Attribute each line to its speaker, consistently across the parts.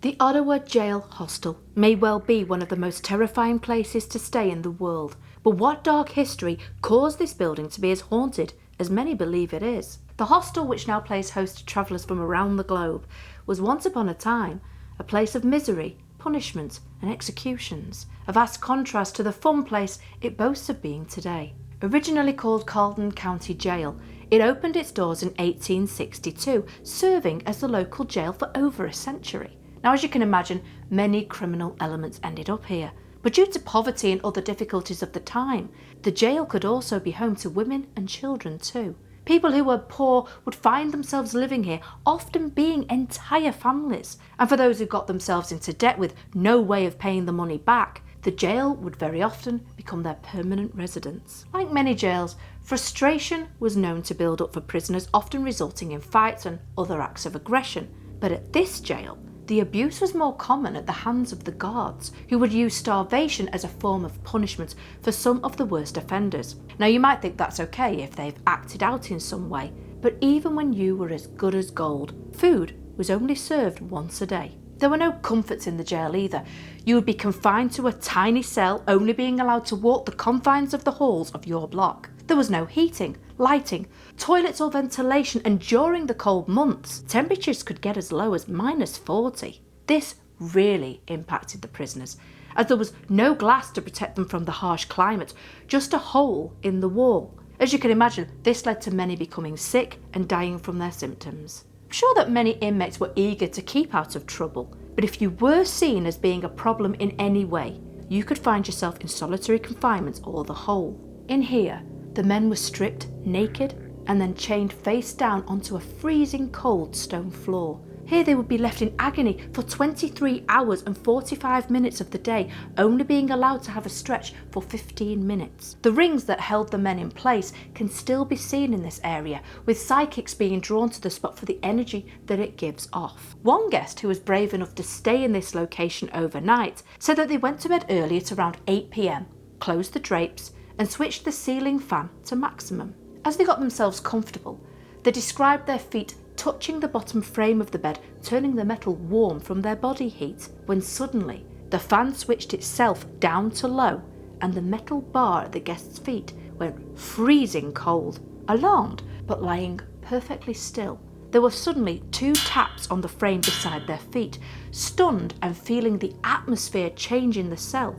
Speaker 1: The Ottawa Jail Hostel may well be one of the most terrifying places to stay in the world, but what dark history caused this building to be as haunted as many believe it is? The hostel, which now plays host to travellers from around the globe, was once upon a time a place of misery, punishment and executions, a vast contrast to the fun place it boasts of being today. Originally called Carleton County Jail, it opened its doors in 1862, serving as the local jail for over a century. Now, as you can imagine, many criminal elements ended up here. But due to poverty and other difficulties of the time, the jail could also be home to women and children too. People who were poor would find themselves living here, often being entire families. And for those who got themselves into debt with no way of paying the money back, the jail would very often become their permanent residence. Like many jails, frustration was known to build up for prisoners, often resulting in fights and other acts of aggression. But at this jail, the abuse was more common at the hands of the guards, who would use starvation as a form of punishment for some of the worst offenders. Now, you might think that's okay if they've acted out in some way, but even when you were as good as gold, food was only served once a day. There were no comforts in the jail either. You would be confined to a tiny cell, only being allowed to walk the confines of the halls of your block. There was no heating, lighting, toilets or ventilation, and during the cold months, temperatures could get as low as -40. This really impacted the prisoners, as there was no glass to protect them from the harsh climate, just a hole in the wall. As you can imagine, this led to many becoming sick and dying from their symptoms. I'm sure that many inmates were eager to keep out of trouble, but if you were seen as being a problem in any way, you could find yourself in solitary confinement or the hole. In here, the men were stripped naked and then chained face down onto a freezing cold stone floor. Here they would be left in agony for 23 hours and 45 minutes of the day, only being allowed to have a stretch for 15 minutes. The rings that held the men in place can still be seen in this area, with psychics being drawn to the spot for the energy that it gives off. One guest who was brave enough to stay in this location overnight said that they went to bed early at around 8 p.m, closed the drapes and switched the ceiling fan to maximum. As they got themselves comfortable, they described their feet touching the bottom frame of the bed, turning the metal warm from their body heat, when suddenly the fan switched itself down to low and the metal bar at the guest's feet went freezing cold. Alarmed, but lying perfectly still, there were suddenly 2 taps on the frame beside their feet. Stunned and feeling the atmosphere change in the cell,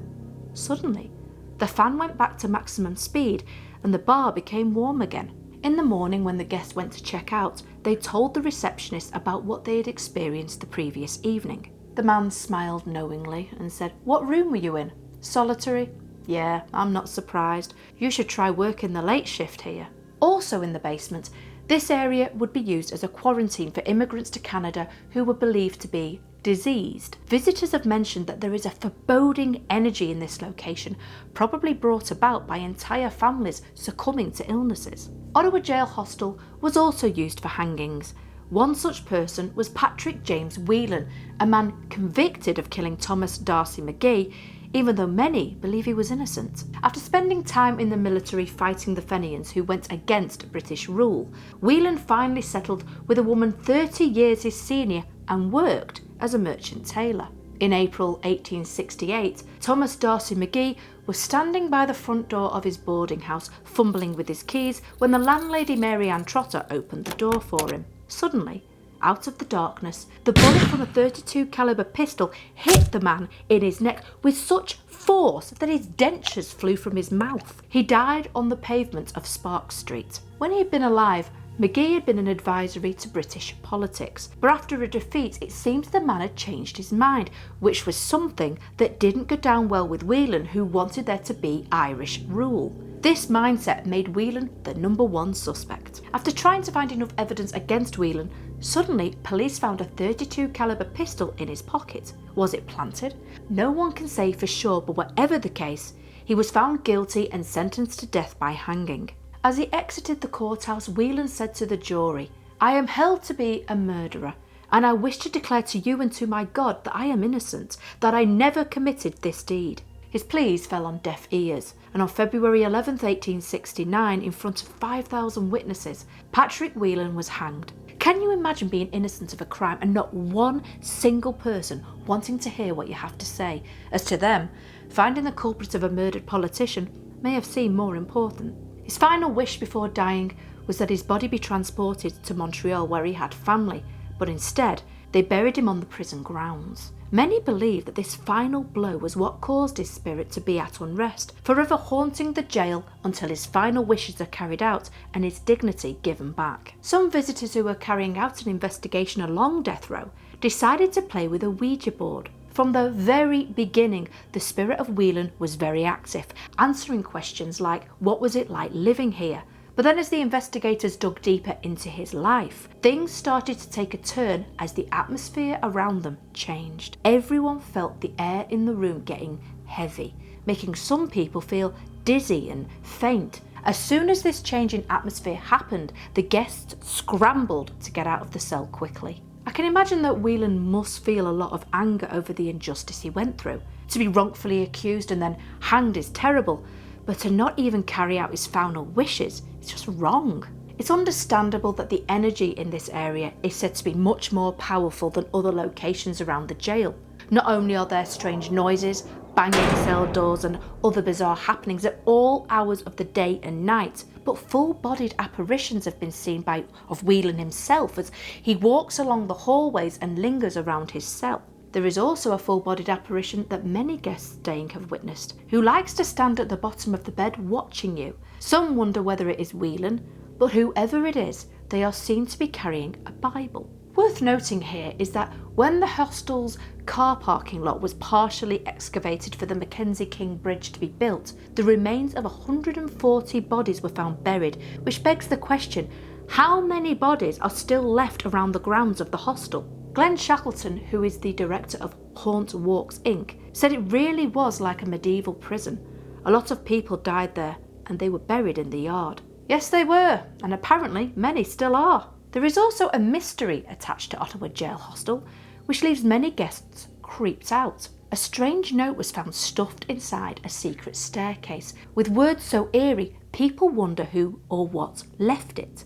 Speaker 1: suddenly the fan went back to maximum speed and the bar became warm again. In the morning, when the guests went to check out, they told the receptionist about what they had experienced the previous evening. The man smiled knowingly and said, "What room were you in? Solitary? Yeah, I'm not surprised. You should try working the late shift here." Also in the basement, this area would be used as a quarantine for immigrants to Canada who were believed to be diseased. Visitors have mentioned that there is a foreboding energy in this location, probably brought about by entire families succumbing to illnesses. Ottawa Jail Hostel was also used for hangings. One such person was Patrick James Whelan, a man convicted of killing Thomas D'Arcy McGee, even though many believe he was innocent. After spending time in the military fighting the Fenians who went against British rule, Whelan finally settled with a woman 30 years his senior and worked as a merchant tailor. In April 1868, Thomas D'Arcy McGee was standing by the front door of his boarding house, fumbling with his keys, when the landlady Mary Ann Trotter opened the door for him. Suddenly, out of the darkness, the bullet from a .32 caliber pistol hit the man in his neck with such force that his dentures flew from his mouth. He died on the pavement of Sparks Street. When he had been alive, McGee had been an advisory to British politics, but after a defeat it seemed the man had changed his mind, which was something that didn't go down well with Whelan, who wanted there to be Irish rule. This mindset made Whelan the #1 suspect. After trying to find enough evidence against Whelan, suddenly police found a .32 caliber pistol in his pocket. Was it planted? No one can say for sure, but whatever the case, he was found guilty and sentenced to death by hanging. As he exited the courthouse, Whelan said to the jury, "I am held to be a murderer, and I wish to declare to you and to my God that I am innocent, that I never committed this deed." His pleas fell on deaf ears, and on February 11, 1869, in front of 5,000 witnesses, Patrick Whelan was hanged. Can you imagine being innocent of a crime and not one single person wanting to hear what you have to say, as to them, finding the culprit of a murdered politician may have seemed more important? His final wish before dying was that his body be transported to Montreal where he had family, but instead they buried him on the prison grounds. Many believe that this final blow was what caused his spirit to be at unrest, forever haunting the jail until his final wishes are carried out and his dignity given back. Some visitors who were carrying out an investigation along death row decided to play with a Ouija board. From the very beginning, the spirit of Whelan was very active, answering questions like, what was it like living here? But then as the investigators dug deeper into his life, things started to take a turn as the atmosphere around them changed. Everyone felt the air in the room getting heavy, making some people feel dizzy and faint. As soon as this change in atmosphere happened, the guests scrambled to get out of the cell quickly. I can imagine that Whelan must feel a lot of anger over the injustice he went through. To be wrongfully accused and then hanged is terrible, but to not even carry out his final wishes is just wrong. It's understandable that the energy in this area is said to be much more powerful than other locations around the jail. Not only are there strange noises, banging cell doors and other bizarre happenings at all hours of the day and night, but full-bodied apparitions have been seen of Whelan himself as he walks along the hallways and lingers around his cell. There is also a full-bodied apparition that many guests staying have witnessed, who likes to stand at the bottom of the bed watching you. Some wonder whether it is Whelan, but whoever it is, they are seen to be carrying a Bible. Worth noting here is that when the hostel's car parking lot was partially excavated for the Mackenzie King Bridge to be built, the remains of 140 bodies were found buried, which begs the question, how many bodies are still left around the grounds of the hostel? Glenn Shackleton, who is the director of Haunt Walks Inc., said it really was like a medieval prison. A lot of people died there and they were buried in the yard. Yes, they were, and apparently many still are. There is also a mystery attached to Ottawa Jail Hostel, which leaves many guests creeped out. A strange note was found stuffed inside a secret staircase, with words so eerie people wonder who or what left it.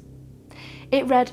Speaker 1: It read,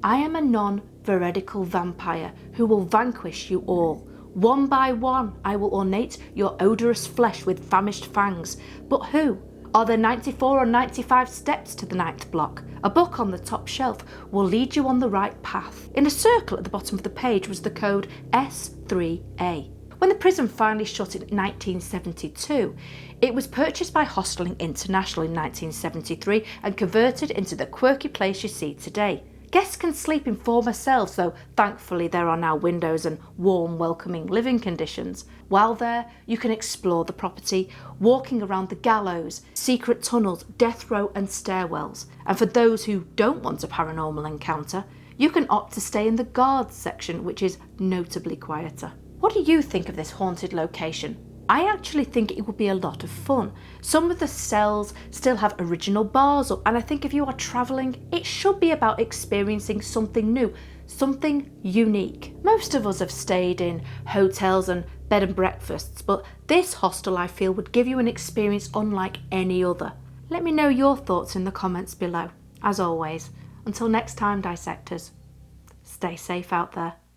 Speaker 1: "I am a non-veridical vampire who will vanquish you all. One by one I will ornate your odorous flesh with famished fangs. But who? Are there 94 or 95 steps to the ninth block? A book on the top shelf will lead you on the right path." In a circle at the bottom of the page was the code S3A. When the prison finally shut in 1972, it was purchased by Hosteling International in 1973 and converted into the quirky place you see today. Guests can sleep in former cells, though thankfully there are now windows and warm, welcoming living conditions. While there, you can explore the property, walking around the gallows, secret tunnels, death row and stairwells. And for those who don't want a paranormal encounter, you can opt to stay in the guards section, which is notably quieter. What do you think of this haunted location? I actually think it would be a lot of fun. Some of the cells still have original bars up, and I think if you are travelling, it should be about experiencing something new, something unique. Most of us have stayed in hotels and bed and breakfasts, but this hostel I feel would give you an experience unlike any other. Let me know your thoughts in the comments below. As always, until next time, dissectors, stay safe out there.